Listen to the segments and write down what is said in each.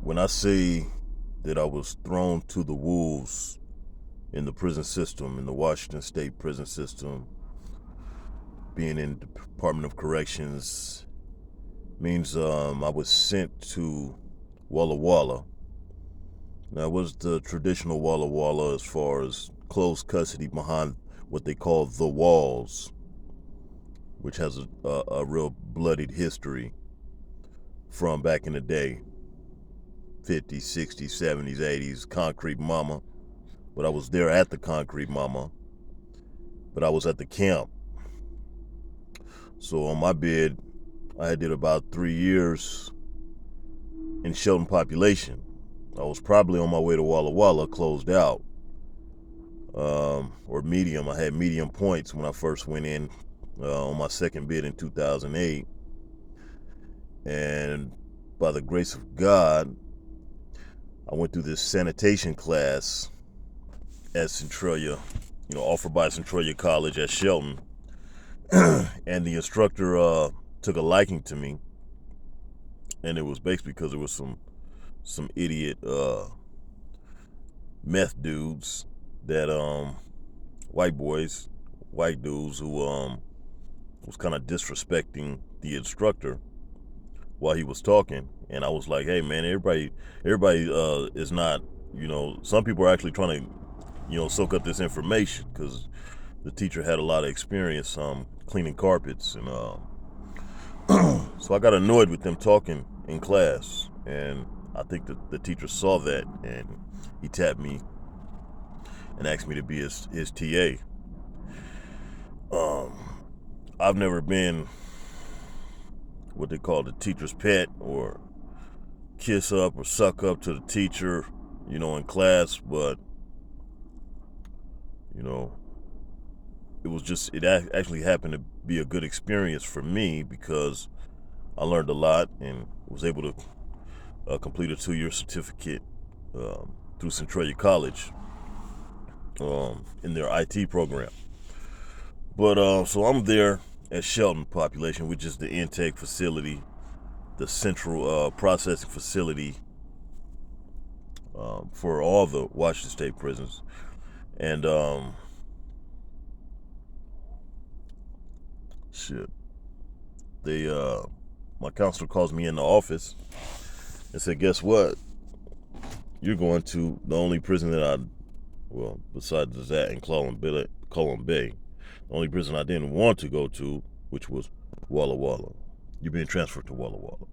When I say that I was thrown to the wolves in the prison system, in the Washington State prison system, being in the Department of Corrections, means I was sent to Walla Walla. Now, it was the traditional Walla Walla as far as close custody behind what they call the walls, which has a real bloodied history from back in the day, 50s, 60s, 70s, 80s, Concrete Mama. But I was there at the Concrete Mama, but I was at the camp. So on my bed, I did about 3 years in Shelton population. I was probably on my way to Walla Walla, closed out, or medium. I had medium points when I first went in on my second bid in 2008. And by the grace of God, I went through this sanitation class at Centralia, offered by Centralia College at Shelton. And the instructor took a liking to me. And it was basically because there was some idiot meth dudes that white dudes who was kind of disrespecting the instructor while he was talking. And I was like, hey man, everybody is not, some people are actually trying to soak up this information, because the teacher had a lot of experience cleaning carpets. And so I got annoyed with them talking in class, and I think that the teacher saw that, and he tapped me and asked me to be his TA. I've never been what they call the teacher's pet, or kiss up or suck up to the teacher, in class, but it actually happened to be a good experience for me, because I learned a lot and was able to complete a 2-year certificate through Centralia College in their IT program. But so I'm there at Shelton population, which is the intake facility, the central processing facility for all the Washington State prisons. And my counselor calls me in the office and said, guess what? You're going to the only prison that besides that in Clallam Bay, the only prison I didn't want to go to, which was Walla Walla. You're being transferred to Walla Walla.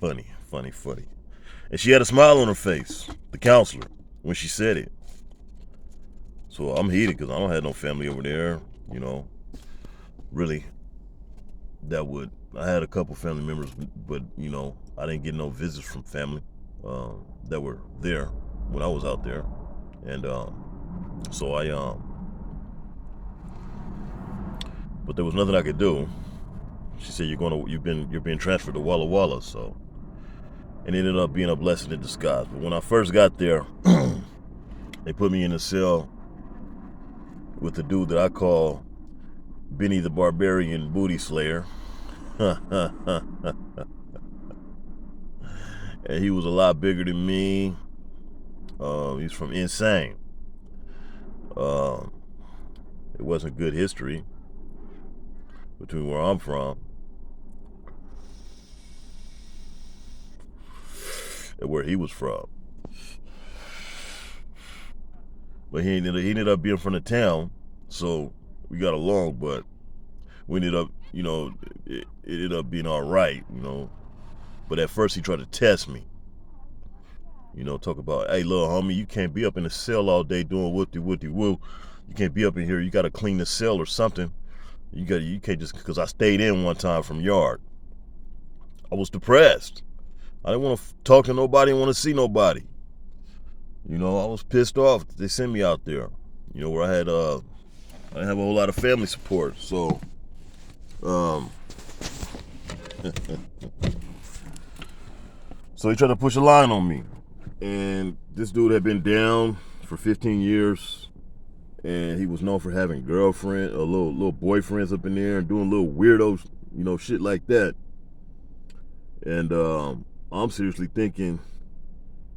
Funny. And she had a smile on her face, the counselor, when she said it. So I'm heated because I don't have no family over there, really. I had a couple family members, but I didn't get no visits from family that were there when I was out there. And so but there was nothing I could do. She said, you're being transferred to Walla Walla. So it ended up being a blessing in disguise. But when I first got there, they put me in a cell with the dude that I call Benny the Barbarian Booty Slayer. And he was a lot bigger than me. He's from Insane. It wasn't good history between where I'm from and where he was from. But he ended up being from the town, so we got along. But we ended up, it ended up being all right, But at first he tried to test me. Talk about, hey, little homie, you can't be up in the cell all day doing whoop-de-woo. You can't be up in here. You got to clean the cell or something. You can't just, because I stayed in one time from yard. I was depressed. I didn't want to talk to nobody, want to see nobody. I was pissed off that they sent me out there, where I didn't have a whole lot of family support. So, so he tried to push a line on me. And this dude had been down for 15 years, and he was known for having girlfriend or little boyfriends up in there and doing little weirdo, shit like that. And I'm seriously thinking,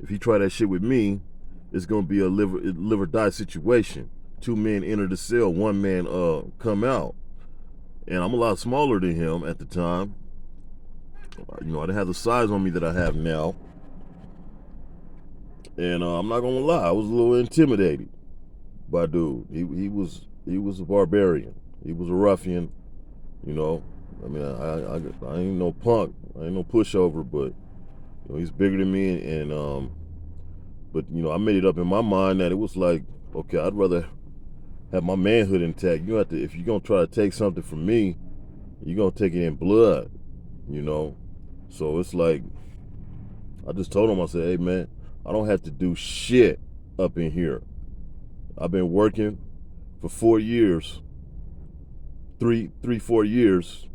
if he try that shit with me, it's gonna be a live or die situation. 2 men enter the cell, 1 man come out. And I'm a lot smaller than him at the time. I didn't have the size on me that I have now. And I'm not gonna lie, I was a little intimidated by dude. He was a barbarian. He was a ruffian. You know, I mean, I ain't no punk. I ain't no pushover, but he's bigger than me. And but I made it up in my mind that it was like, okay, I'd rather have my manhood intact. You have to, if you're gonna try to take something from me, you're gonna take it in blood. So it's like, I just told him, I said, hey man, I don't have to do shit up in here. I've been working for 4 years, 4 years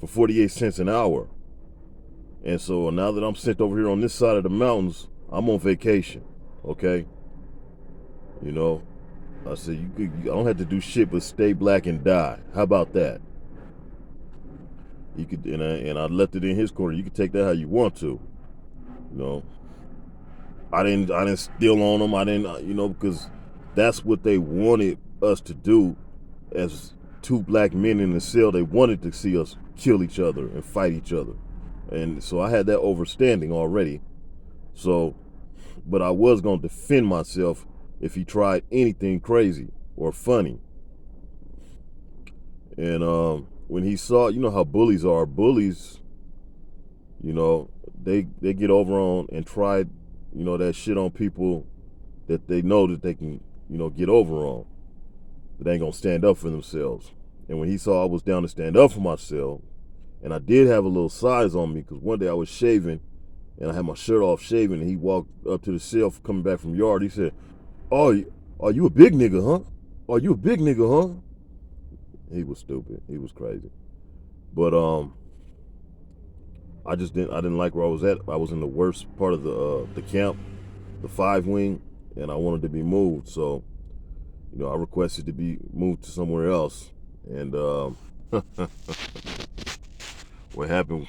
for 48 cents an hour. And so now that I'm sent over here on this side of the mountains, I'm on vacation. Okay? I said, I don't have to do shit but stay black and die. How about that? You could, and I left it in his corner. You could take that how you want to. I didn't steal on them. I didn't, because that's what they wanted us to do as 2 black men in the cell. They wanted to see us kill each other and fight each other. And so I had that overstanding already. So, but I was going to defend myself if he tried anything crazy or funny. And when he saw, how bullies are. Bullies, they get over on and try, that shit on people that they know that they can, get over on. But they ain't going to stand up for themselves. And when he saw I was down to stand up for myself, and I did have a little size on me, because one day I was shaving, and I had my shirt off shaving, and he walked up to the cell coming back from yard. He said, "Oh, are you a big nigga, huh? Are you a big nigga, huh?" He was stupid. He was crazy. But I didn't like where I was at. I was in the worst part of the camp, the 5 wing, and I wanted to be moved. So, I requested to be moved to somewhere else. And what happened?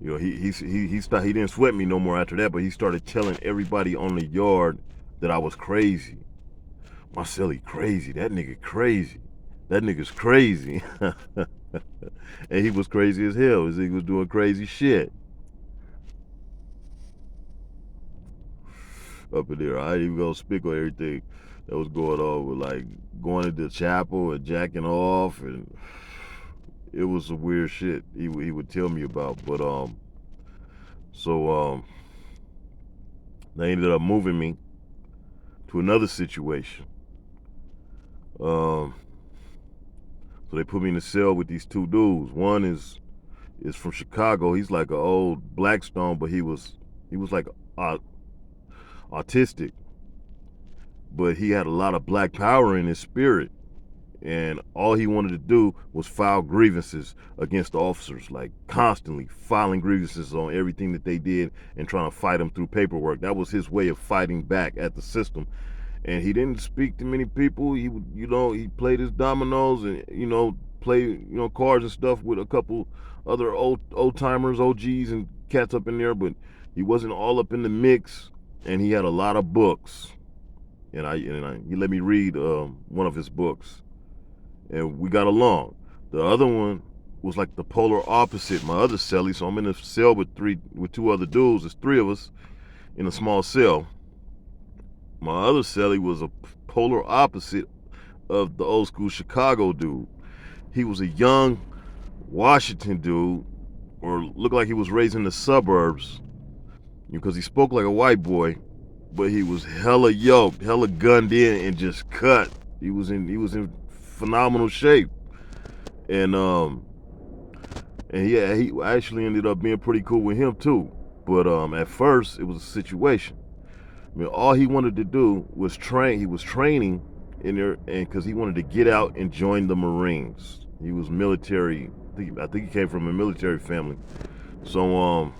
He didn't sweat me no more after that, but he started telling everybody on the yard that I was crazy. Marcelli crazy. That nigga crazy. That nigga's crazy. And he was crazy as hell. He was doing crazy shit. Up in there, I ain't even gonna speak on everything that was going on with, like, going into chapel and jacking off, and it was some weird shit he would tell me about. But so they ended up moving me to another situation. So they put me in a cell with these 2 dudes. One is from Chicago. He's like an old Blackstone, but he was like autistic, but he had a lot of black power in his spirit, and all he wanted to do was file grievances against the officers, like constantly filing grievances on everything that they did and trying to fight them through paperwork. That was his way of fighting back at the system. And he didn't speak to many people. He would, he played his dominoes and, play, cards and stuff with a couple other old timers, OGs and cats up in there, but he wasn't all up in the mix. And he had a lot of books. And he let me read one of his books. And we got along. The other one was like the polar opposite, my other cellie. So I'm in a cell with 2 other dudes. There's 3 of us in a small cell. My other cellie was a polar opposite of the old school Chicago dude. He was a young Washington dude, or looked like he was raised in the suburbs, because he spoke like a white boy, but he was hella yoked, hella gunned in, and just cut. He was in phenomenal shape, and yeah, he actually ended up being pretty cool with him too. But at first it was a situation. I mean, all he wanted to do was train. He was training in there, and because he wanted to get out and join the Marines. He was military. I think he came from a military family. So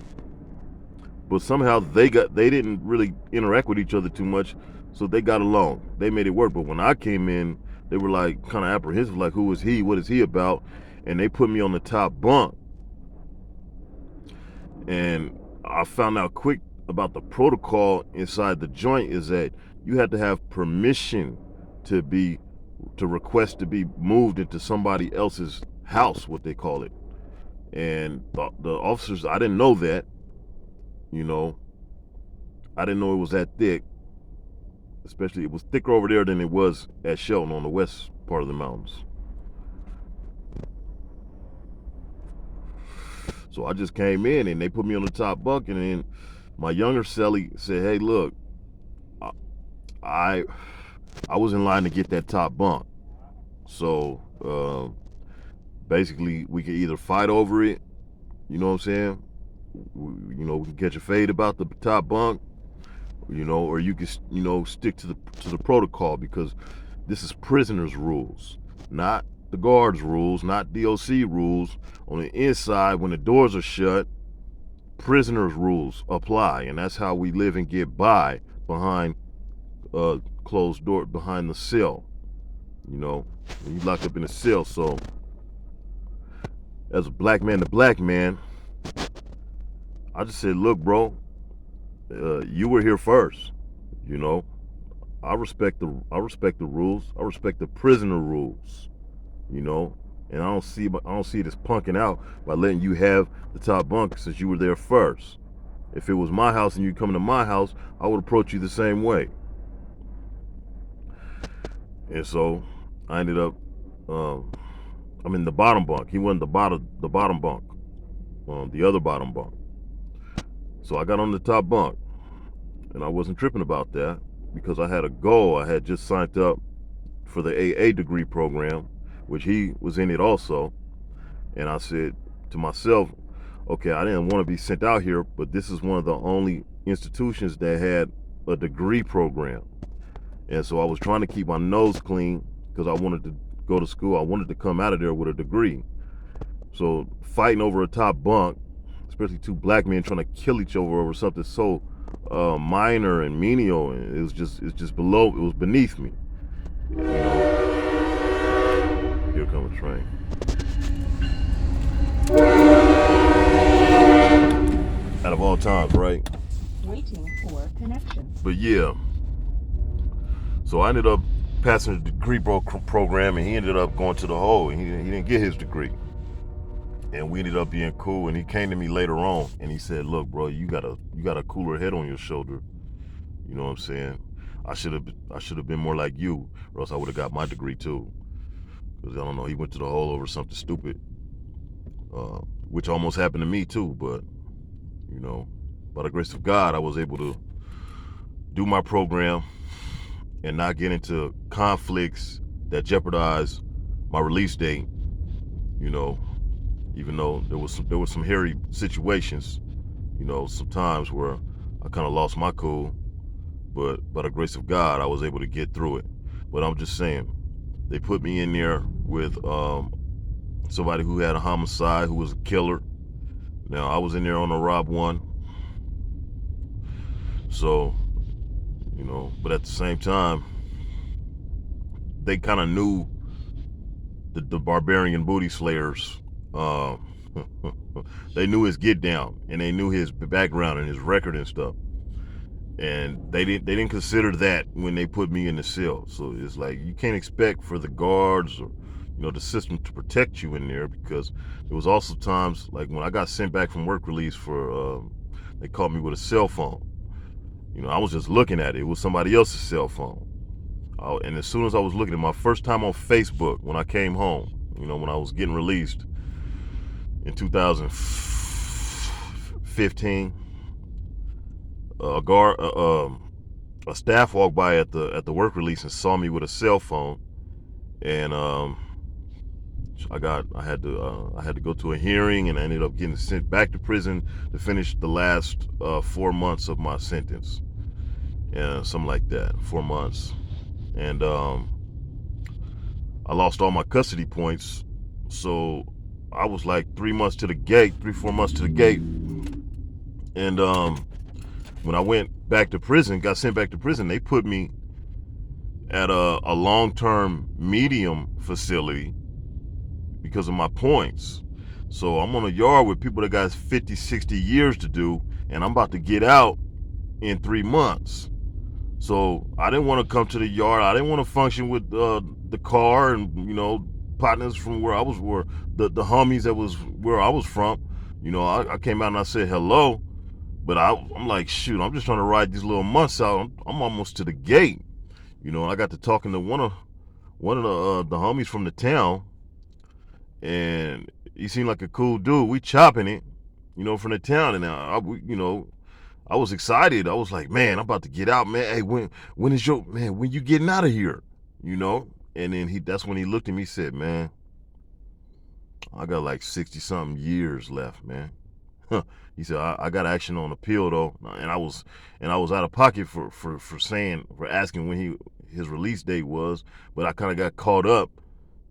but somehow they didn't really interact with each other too much, so they got along. They made it work. But when I came in, they were like kind of apprehensive, like, who is he? What is he about? And they put me on the top bunk. And I found out quick about the protocol inside the joint is that you had to have permission to request to be moved into somebody else's house, what they call it. And the officers, I didn't know that, you know. I didn't know it was that thick. Especially, it was thicker over there than it was at Shelton on the west part of the mountains. So I just came in and they put me on the top bunk, and then my younger cellie said, "Hey, look, I was in line to get that top bunk. So basically, we could either fight over it, you know what I'm saying? We can catch a fade about the top bunk, or you can, stick to the protocol, because this is prisoners' rules, not the guards' rules, not DOC rules. On the inside, when the doors are shut, prisoners' rules apply, and that's how we live and get by behind closed door, behind the cell. When you locked up in a cell. So, as a black man to black man, I just said, look, bro, you were here first. I respect the rules. I respect the prisoner rules. And I don't see it as punking out by letting you have the top bunk since you were there first. If it was my house and you come to my house, I would approach you the same way. And so I ended up, I'm in the bottom bunk. He wasn't the bottom bunk, the other bottom bunk. So I got on the top bunk, and I wasn't tripping about that because I had a goal. I had just signed up for the AA degree program, which he was in it also. And I said to myself, okay, I didn't want to be sent out here, but this is one of the only institutions that had a degree program. And so I was trying to keep my nose clean because I wanted to go to school. I wanted to come out of there with a degree. So fighting over a top bunk, especially two black men trying to kill each other over something so minor and menial, and it was beneath me. Here comes a train. Out of all times, right? Waiting for connection. But yeah. So I ended up passing the degree program, and he ended up going to the hole, and he didn't get his degree. And we ended up being cool, and he came to me later on, and he said, look, bro, you got a cooler head on your shoulder. You know what I'm saying? I should have been more like you, or else I would have got my degree too. Because I don't know, he went to the hole over something stupid, which almost happened to me too. But by the grace of God, I was able to do my program and not get into conflicts that jeopardize my release date. Even though there was some hairy situations, some times where I kind of lost my cool, but by the grace of God, I was able to get through it. But I'm just saying, they put me in there with somebody who had a homicide, who was a killer. Now, I was in there on a Rob 1. So, but at the same time, they kind of knew the Barbarian booty slayers. They knew his get down, and they knew his background and his record and stuff. And they didn't consider that when they put me in the cell. So it's like, you can't expect for the guards or the system to protect you in there, because there was also times like when I got sent back from work release for they caught me with a cell phone. I was just looking at it. It was somebody else's cell phone. And as soon as I was looking at my first time on Facebook when I came home, when I was getting released in 2015, a staff walked by at the work release and saw me with a cell phone, and I had to go to a hearing, and I ended up getting sent back to prison to finish the last 4 months of my sentence, and something like that, 4 months, and I lost all my custody points, so I was like 3 months to the gate, 3-4 months to the gate, and when I went back to prison, got sent back to prison, they put me at a long-term medium facility because of my points. So I'm on a yard with people that got 50, 60 years to do, and I'm about to get out in 3 months. So I didn't want to come to the yard. I didn't want to function with the car and, partners from where I was, were the homies that was where I was from. I came out and I said hello, but I'm like, shoot, I'm just trying to ride these little months out. I'm almost to the gate. I got to talking to one of the homies from the town, and he seemed like a cool dude. We chopping it, from the town, and I was excited. I was like, man, I'm about to get out, man. Hey, when is your man? When you getting out of here? And then that's when he looked at me and said, man, I got like 60 something years left, man. He said, I got action on appeal though, and I was out of pocket for asking when his release date was, but I kind of got caught up,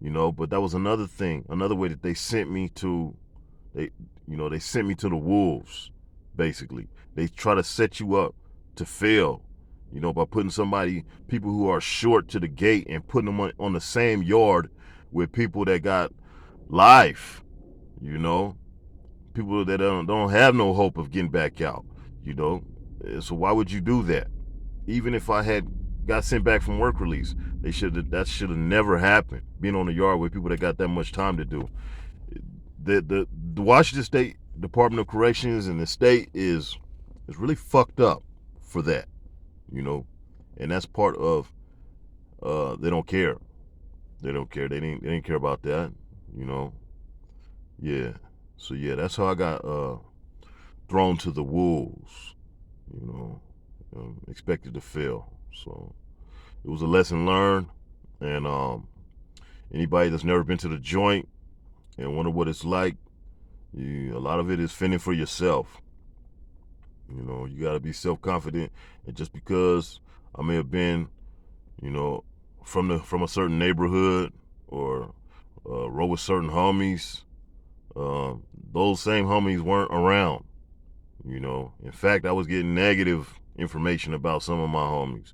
But that was another thing, another way that they sent me to, they sent me to the wolves, basically. They try to set you up to fail, by putting people who are short to the gate and putting them on the same yard with people that got life, people that don't have no hope of getting back out, So why would you do that? Even if I had got sent back from work release, that should have never happened. Being on the yard with people that got that much time to do. The Washington State Department of Corrections and the state is really fucked up for that, and that's part of they don't care. They don't care. They didn't care about that, Yeah. So yeah, that's how I got thrown to the wolves, expected to fail. So it was a lesson learned, and anybody that's never been to the joint and wonder what it's like, a lot of it is fending for yourself. You got to be self-confident, and just because I may have been, from a certain neighborhood or rode with certain homies, those same homies weren't around. In fact, I was getting negative information about some of my homies,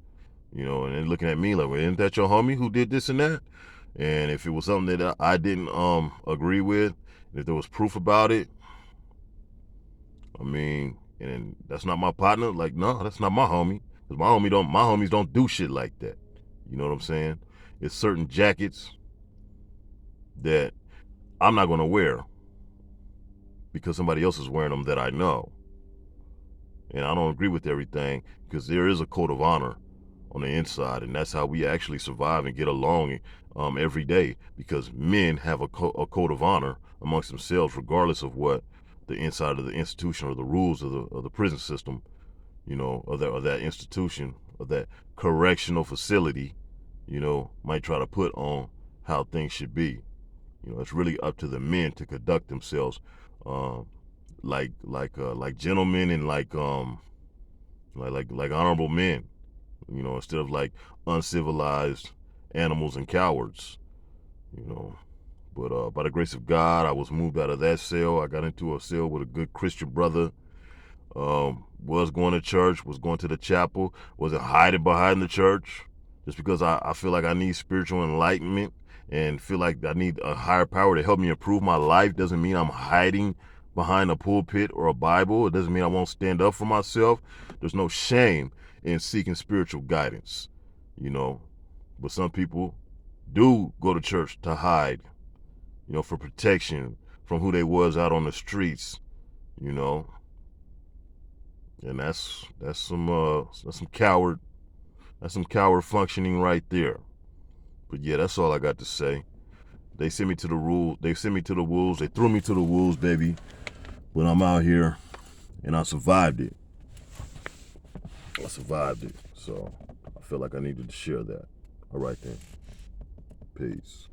and they're looking at me like, well, isn't that your homie who did this and that? And if it was something that I didn't agree with, if there was proof about it, and that's not my partner, like, no, that's not my homie. Because my homies don't do shit like that. You know what I'm saying? It's certain jackets that I'm not gonna wear because somebody else is wearing them that I know. And I don't agree with everything, because there is a code of honor on the inside, and that's how we actually survive and get along every day, because men have a code of honor amongst themselves, regardless of what the inside of the institution or the rules of the prison system, of that institution, of that correctional facility, might try to put on how things should be. It's really up to the men to conduct themselves like gentlemen and like honorable men, instead of like uncivilized animals and cowards, But by the grace of God, I was moved out of that cell. I got into a cell with a good Christian brother. Was going to church, was going to the chapel, wasn't hiding behind the church. Just because I feel like I need spiritual enlightenment and feel like I need a higher power to help me improve my life doesn't mean I'm hiding behind a pulpit or a Bible. It doesn't mean I won't stand up for myself. There's no shame in seeking spiritual guidance, But some people do go to church to hide, for protection from who they was out on the streets, And that's some coward functioning right there. But yeah, that's all I got to say. They sent me to the wolves. They threw me to the wolves, baby. But I'm out here, and I survived it. So I feel like I needed to share that. All right then. Peace.